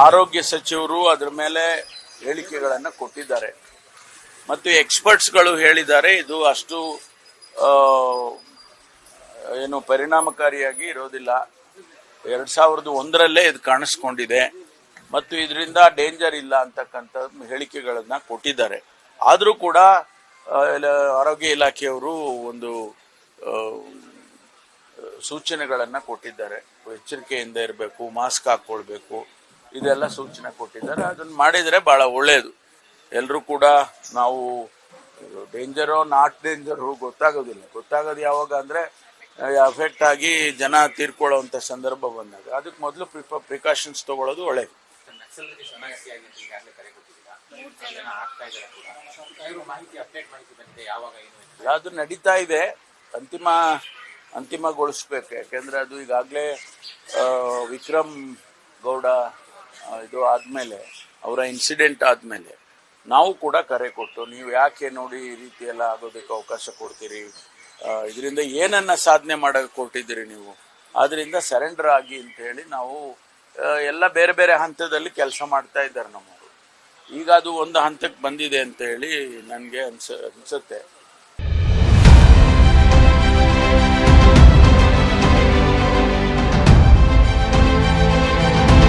ಆರೋಗ್ಯ ಸಚಿವರು ಅದರ ಮೇಲೆ ಹೇಳಿಕೆಗಳನ್ನು ಕೊಟ್ಟಿದ್ದಾರೆ ಮತ್ತು ಎಕ್ಸ್ಪರ್ಟ್ಸ್ಗಳು ಹೇಳಿದ್ದಾರೆ ಇದು ಅಷ್ಟು ಏನು ಪರಿಣಾಮಕಾರಿಯಾಗಿ ಇರೋದಿಲ್ಲ. 2001ರಲ್ಲೇ ಇದು ಕಾಣಿಸ್ಕೊಂಡಿದೆ ಮತ್ತು ಇದರಿಂದ ಡೇಂಜರ್ ಇಲ್ಲ ಅಂತಕ್ಕಂಥ ಹೇಳಿಕೆಗಳನ್ನ ಕೊಟ್ಟಿದ್ದಾರೆ. ಆದರೂ ಕೂಡ ಆರೋಗ್ಯ ಇಲಾಖೆಯವರು ಒಂದು ಸೂಚನೆಗಳನ್ನು ಕೊಟ್ಟಿದ್ದಾರೆ. ಎಚ್ಚರಿಕೆಯಿಂದ ಇರಬೇಕು, ಮಾಸ್ಕ್ ಹಾಕ್ಕೊಳ್ಬೇಕು, ಇದೆಲ್ಲ ಸೂಚನೆ ಕೊಟ್ಟಿದ್ದಾರೆ. ಅದನ್ನು ಮಾಡಿದರೆ ಭಾಳ ಒಳ್ಳೆಯದು. ಎಲ್ಲರೂ ಕೂಡ ನಾವು ಡೇಂಜರೋ ನಾಟ್ ಡೇಂಜರು ಗೊತ್ತಾಗೋದಿಲ್ಲ. ಗೊತ್ತಾಗೋದು ಯಾವಾಗ ಅಂದರೆ ಅಫೆಕ್ಟ್ ಆಗಿ ಜನ ತೀರ್ಕೊಳ್ಳೋವಂಥ ಸಂದರ್ಭ ಬಂದಾಗ ಅದಕ್ಕೆ ಮೊದಲು ಪ್ರಿಕಾಷನ್ಸ್ ತಗೊಳ್ಳೋದು ಒಳ್ಳೆಯದು. ಅದು ನಡೀತಾ ಇದೆ, ಅಂತಿಮಗೊಳಿಸ್ಬೇಕು. ಯಾಕೆಂದರೆ ಅದು ಈಗಾಗಲೇ ವಿಕ್ರಮ್ ಗೌಡ ಇದು ಆದಮೇಲೆ, ಅವರ ಇನ್ಸಿಡೆಂಟ್ ಆದಮೇಲೆ ನಾವು ಕೂಡ ಕರೆ ಕೊಟ್ಟು ನೀವು ಯಾಕೆ ನೋಡಿ ಈ ರೀತಿ ಎಲ್ಲ ಆಗೋದಕ್ಕೆ ಅವಕಾಶ ಕೊಡ್ತೀರಿ, ಇದರಿಂದ ಏನನ್ನ ಸಾಧನೆ ಮಾಡೋಕ್ಕೆ ಕೊಟ್ಟಿದ್ದೀರಿ ನೀವು, ಆದ್ದರಿಂದ ಸರೆಂಡರ್ ಆಗಿ ಅಂತ ಹೇಳಿ ನಾವು ಎಲ್ಲ ಬೇರೆ ಬೇರೆ ಹಂತದಲ್ಲಿ ಕೆಲಸ ಮಾಡ್ತಾ ಇದ್ದಾರೆ ನಮ್ಮವರು. ಈಗ ಅದು ಒಂದು ಹಂತಕ್ಕೆ ಬಂದಿದೆ ಅಂತ ಹೇಳಿ ನನಗೆ ಅನ್ಸುತ್ತೆ.